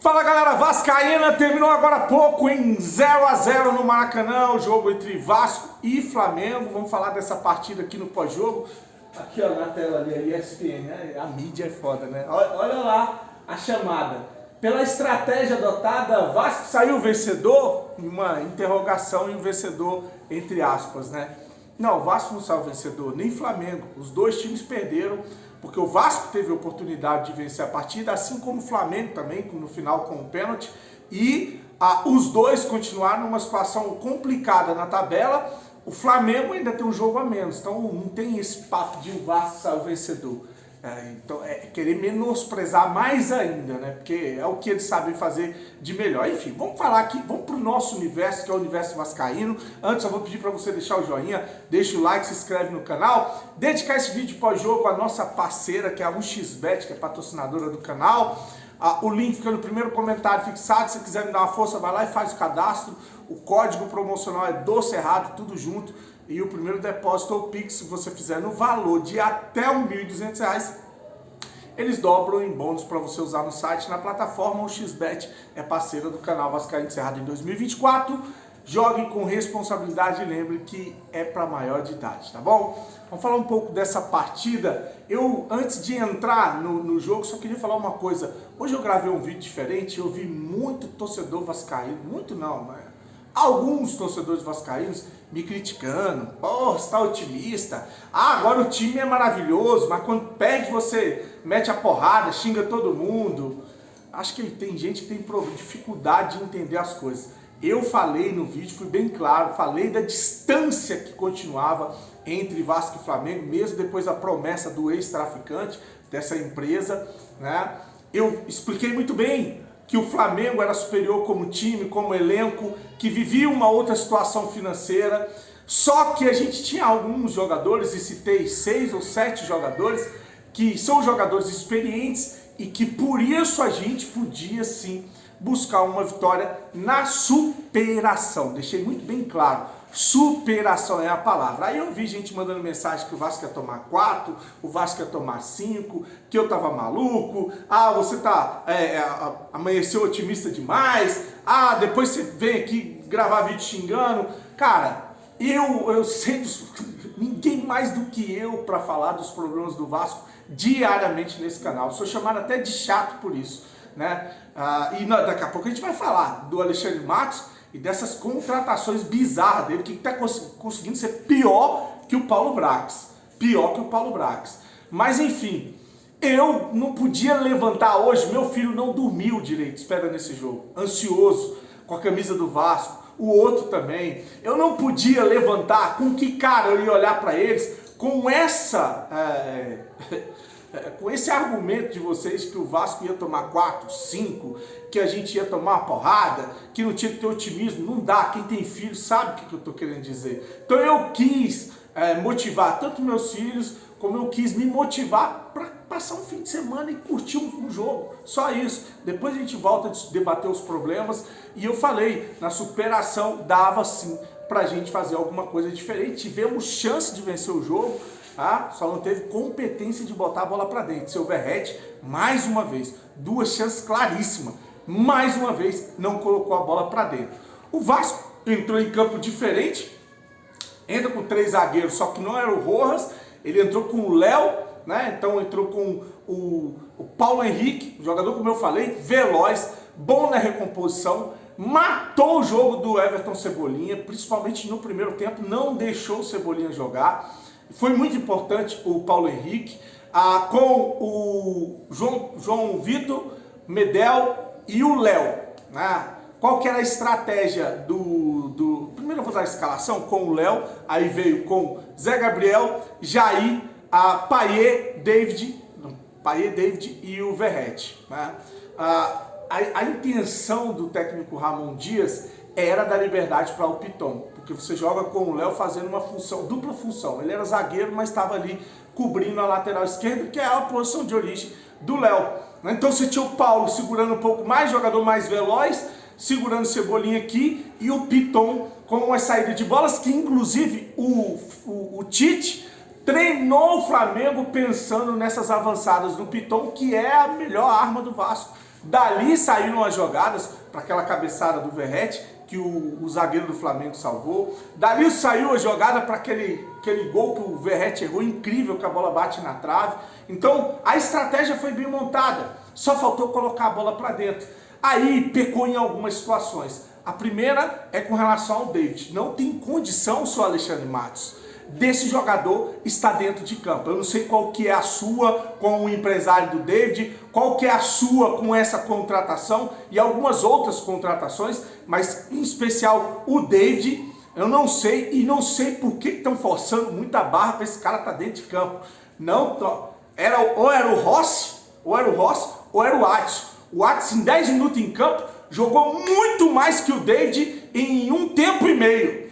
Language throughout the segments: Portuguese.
Fala galera, Vascaína terminou agora há pouco em 0-0 no Maracanã, o jogo entre Vasco e Flamengo. Vamos falar dessa partida aqui no pós-jogo. Aqui ó, na tela ali, a ESPN, né? A mídia é foda, né? Olha lá a chamada. Pela estratégia adotada, Vasco saiu vencedor? Uma interrogação e um vencedor entre aspas, né? Não, o Vasco não saiu vencedor, nem Flamengo. Os dois times perderam, porque o Vasco teve a oportunidade de vencer a partida, assim como o Flamengo também, no final com o pênalti. E os dois continuaram numa situação complicada na tabela. O Flamengo ainda tem um jogo a menos, então não tem esse papo de o Vasco sair vencedor. Então é querer menosprezar mais ainda, né? Porque é o que eles sabem fazer de melhor. Enfim, vamos falar aqui, vamos pro nosso universo, que é o universo vascaíno. Antes eu vou pedir para você deixar o joinha, deixa o like, se inscreve no canal. Dedicar esse vídeo pós-jogo à nossa parceira, que é a 1xBet, que é patrocinadora do canal. O link fica no primeiro comentário fixado. Se quiser me dar uma força, vai lá e faz o cadastro. O código promocional é do Cerrado, tudo junto. E o primeiro depósito ou Pix, se você fizer no valor de até R$ 1.200, eles dobram em bônus para você usar no site, na plataforma. O XBet é parceira do canal Vascaíno Cerrado em 2024. Jogue com responsabilidade e lembre que é para maior de idade, tá bom? Vamos falar um pouco dessa partida. Eu, antes de entrar no jogo, só queria falar uma coisa. Hoje eu gravei um vídeo diferente, eu vi muito torcedor vascaíno, muito não, mas alguns torcedores vascaínos me criticando. Pô, você tá otimista. Agora o time é maravilhoso, mas quando perde você mete a porrada, xinga todo mundo. Acho que tem gente que tem dificuldade de entender as coisas. Eu falei no vídeo, fui bem claro, falei da distância que continuava entre Vasco e Flamengo, mesmo depois da promessa do ex-traficante dessa empresa, né? Eu expliquei muito bem que o Flamengo era superior como time, como elenco, que vivia uma outra situação financeira. Só que a gente tinha alguns jogadores, e citei 6 ou 7 jogadores, que são jogadores experientes e que por isso a gente podia sim buscar uma vitória na superação. Deixei muito bem claro, superação é a palavra. Aí eu vi gente mandando mensagem que o Vasco ia tomar 4, o Vasco ia tomar 5, que eu tava maluco, você tá amanheceu otimista demais, depois você vem aqui gravar vídeo xingando. Cara, eu sei, ninguém mais do que eu para falar dos problemas do Vasco diariamente nesse canal. Sou chamado até de chato por isso, né? E daqui a pouco a gente vai falar do Alexandre Matos e dessas contratações bizarras dele, que está conseguindo ser pior que o Paulo Brax. Pior que o Paulo Brax. Mas enfim, eu não podia levantar hoje, meu filho não dormiu direito esperando esse jogo, ansioso, com a camisa do Vasco, o outro também. Eu não podia levantar, com que cara eu ia olhar para eles, com com esse argumento de vocês que o Vasco ia tomar 4, 5, que a gente ia tomar uma porrada, que não tinha que ter otimismo. Não dá, quem tem filho sabe o que eu estou querendo dizer. Então eu quis motivar tanto meus filhos, como eu quis me motivar para passar um fim de semana e curtir um jogo. Só isso. Depois a gente volta a debater os problemas. E eu falei, na superação dava sim para a gente fazer alguma coisa diferente. Tivemos chance de vencer o jogo. Só não teve competência de botar a bola para dentro. Seu Verratti, mais uma vez, 2 chances claríssimas, mais uma vez não colocou a bola para dentro. O Vasco entrou em campo diferente, entra com 3 zagueiros, só que não era o Rojas, ele entrou com o Léo, né? Então entrou com o Paulo Henrique, jogador, como eu falei, veloz, bom na recomposição, matou o jogo do Everton Cebolinha, principalmente no primeiro tempo, não deixou o Cebolinha jogar. Foi muito importante o Paulo Henrique, com o João Vitor, Medel e o Léo, né? Qual que era a estratégia primeiro eu vou dar a escalação com o Léo, aí veio com Zé Gabriel, Jair, Payet, David e o Verratti, né? A intenção do técnico Ramon Dias era dar liberdade para o Piton, porque você joga com o Léo fazendo uma função, dupla função. Ele era zagueiro, mas estava ali cobrindo a lateral esquerda, que é a posição de origem do Léo. Então você tinha o Paulo segurando um pouco mais, jogador mais veloz, segurando Cebolinha aqui, e o Piton com uma saída de bolas, que inclusive o Tite treinou o Flamengo pensando nessas avançadas do Piton, que é a melhor arma do Vasco. Dali saíram as jogadas para aquela cabeçada do Verratti, que o zagueiro do Flamengo salvou. Dali saiu a jogada para aquele gol que o Verratti errou, incrível, que a bola bate na trave. Então a estratégia foi bem montada, só faltou colocar a bola para dentro. Aí pecou em algumas situações. A primeira é com relação ao David. Não tem condição, senhor Alexandre Matos, desse jogador estar dentro de campo. Eu não sei qual que é a sua com o empresário do David, qual que é a sua com essa contratação e algumas outras contratações, mas em especial o David, eu não sei, e não sei por que estão forçando muita barra para esse cara estar dentro de campo. Não, ou era o Rossi, ou era o Adson. O Adson, em 10 minutos em campo, jogou muito mais que o David em 1 tempo e meio.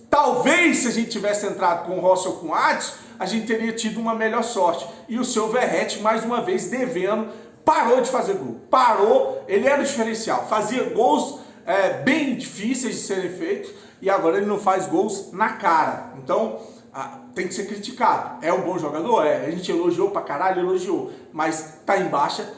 Talvez, se a gente tivesse entrado com o Rossi ou com o Adson, a gente teria tido uma melhor sorte. E o seu Verratti, mais uma vez, devendo, parou de fazer gol. Parou, ele era o diferencial. Fazia gols bem difíceis de serem feitos e agora ele não faz gols na cara. Então, tem que ser criticado. É um bom jogador? É. A gente elogiou pra caralho, elogiou. Mas tá em baixa,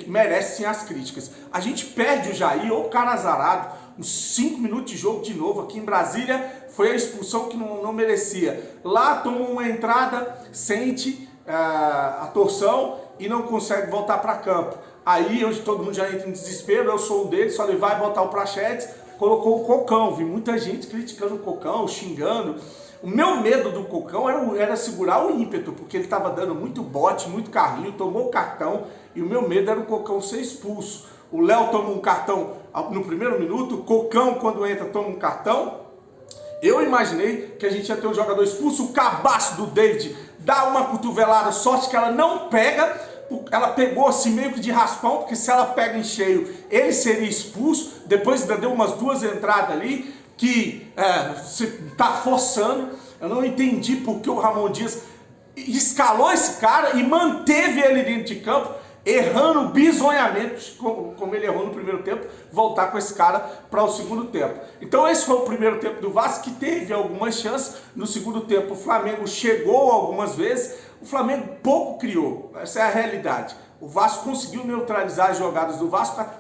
merece sim as críticas. A gente perde o Jair ou o cara azarado, uns 5 minutos de jogo de novo. Aqui em Brasília foi a expulsão que não merecia. Lá toma uma entrada, sente a torção e não consegue voltar para campo. Aí hoje todo mundo já entra em desespero, eu sou um deles, só ele vai botar o Praxedes, colocou o Cocão. Vi muita gente criticando o Cocão, xingando. O meu medo do Cocão era segurar o ímpeto, porque ele estava dando muito bote, muito carrinho, tomou o cartão, e o meu medo era o Cocão ser expulso. O Léo toma um cartão no primeiro minuto, o Cocão, quando entra, toma um cartão. Eu imaginei que a gente ia ter um jogador expulso, o cabaço do David dá uma cotovelada, sorte que ela não pega, ela pegou assim meio que de raspão, porque se ela pega em cheio, ele seria expulso. Depois ainda deu umas 2 entradas ali, que você está forçando. Eu não entendi porque o Ramon Dias escalou esse cara e manteve ele dentro de campo, errando bizonhamente, como ele errou no primeiro tempo, voltar com esse cara para o segundo tempo. Então esse foi o primeiro tempo do Vasco, que teve algumas chances. No segundo tempo o Flamengo chegou algumas vezes, o Flamengo pouco criou, essa é a realidade. O Vasco conseguiu neutralizar as jogadas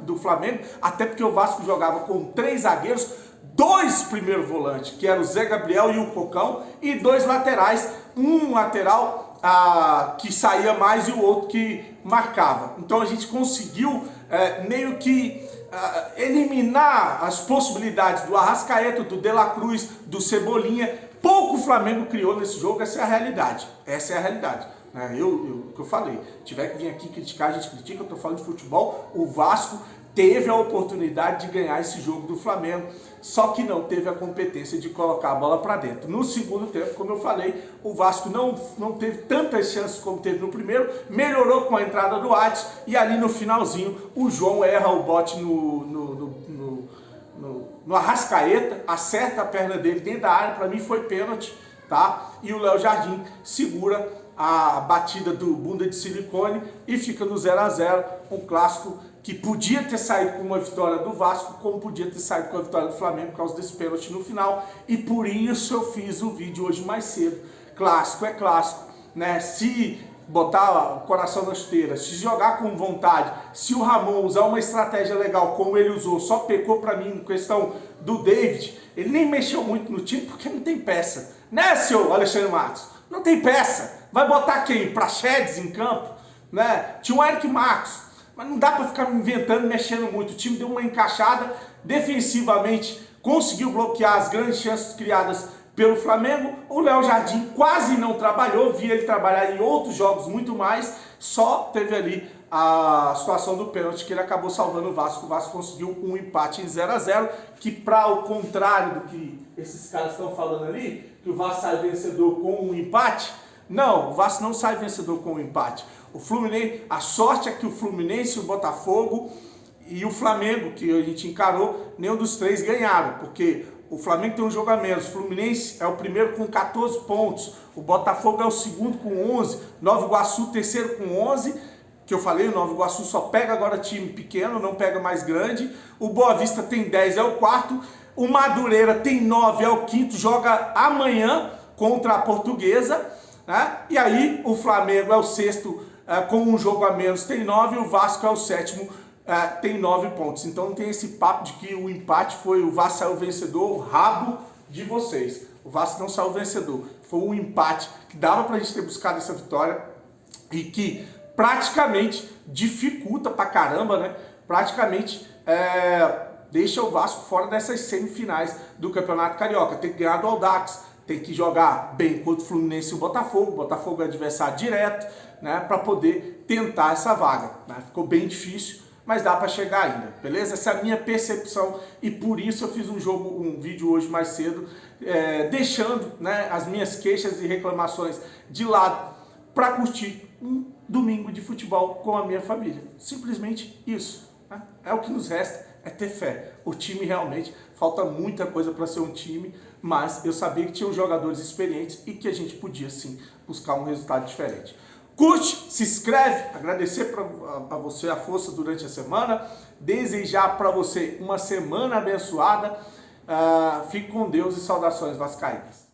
do Flamengo, até porque o Vasco jogava com 3 zagueiros, 2 primeiros volantes, que eram o Zé Gabriel e o Cocão, e 2 laterais, um lateral que saía mais e o outro que marcava. Então a gente conseguiu meio que eliminar as possibilidades do Arrascaeta, do De La Cruz, do Cebolinha. Pouco o Flamengo criou nesse jogo, essa é a realidade. Essa é a realidade. O que eu falei, tiver que vir aqui criticar, a gente critica, eu estou falando de futebol. O Vasco teve a oportunidade de ganhar esse jogo do Flamengo, só que não teve a competência de colocar a bola para dentro. No segundo tempo, como eu falei, o Vasco não teve tantas chances como teve no primeiro, melhorou com a entrada do Adson, e ali no finalzinho o João erra o bote no Arrascaeta, acerta a perna dele dentro da área, para mim foi pênalti, tá? E o Léo Jardim segura a batida do bunda de silicone e fica no 0 a 0, um clássico que podia ter saído com uma vitória do Vasco, como podia ter saído com a vitória do Flamengo por causa desse pênalti no final. E por isso eu fiz o vídeo hoje mais cedo. Clássico é clássico, né? Se botar o coração na chuteira, se jogar com vontade, se o Ramon usar uma estratégia legal como ele usou, só pecou para mim em questão do David, ele nem mexeu muito no time porque não tem peça, né, senhor Alexandre Matos? Não tem peça. Vai botar quem? Praxedes em campo, né? Tinha o Eric Marcos. Mas não dá para ficar inventando, mexendo muito. O time deu uma encaixada defensivamente, conseguiu bloquear as grandes chances criadas pelo Flamengo. O Léo Jardim quase não trabalhou, vi ele trabalhar em outros jogos muito mais, só teve ali a situação do pênalti que ele acabou salvando o Vasco. O Vasco conseguiu um empate em 0 a 0, que para o contrário do que esses caras estão falando ali, que o Vasco sai vencedor com um empate, não, o Vasco não sai vencedor com um empate. O Fluminense, a sorte é que o Fluminense, o Botafogo e o Flamengo, que a gente encarou, nenhum dos 3 ganharam, porque o Flamengo tem um jogo a menos, o Fluminense é o primeiro com 14 pontos, o Botafogo é o segundo com 11, Nova Iguaçu terceiro com 11, que eu falei, o Nova Iguaçu só pega agora time pequeno, não pega mais grande, o Boa Vista tem 10, é o quarto, o Madureira tem 9, é o quinto, joga amanhã contra a Portuguesa, né? E aí o Flamengo é o sexto, com um jogo a menos, tem 9, e o Vasco é o sétimo tem 9 pontos. Então não tem esse papo de que o empate foi o Vasco saiu vencedor, o rabo de vocês. O Vasco não saiu vencedor. Foi um empate que dava pra gente ter buscado essa vitória e que praticamente dificulta pra caramba, né? Praticamente deixa o Vasco fora dessas semifinais do Campeonato Carioca. Tem que ganhar do Audax, tem que jogar bem contra o Fluminense e o Botafogo. O Botafogo é adversário direto, né? Para poder tentar essa vaga. Né? Ficou bem difícil, mas dá para chegar ainda, beleza? Essa é a minha percepção e por isso eu fiz um vídeo hoje mais cedo, deixando, né, as minhas queixas e reclamações de lado para curtir um domingo de futebol com a minha família. Simplesmente isso. Né? É o que nos resta, é ter fé. O time realmente, falta muita coisa para ser um time, mas eu sabia que tinham jogadores experientes e que a gente podia sim buscar um resultado diferente. Curte, se inscreve, agradecer a você a força durante a semana, desejar para você uma semana abençoada. Fique com Deus e saudações vascaínas.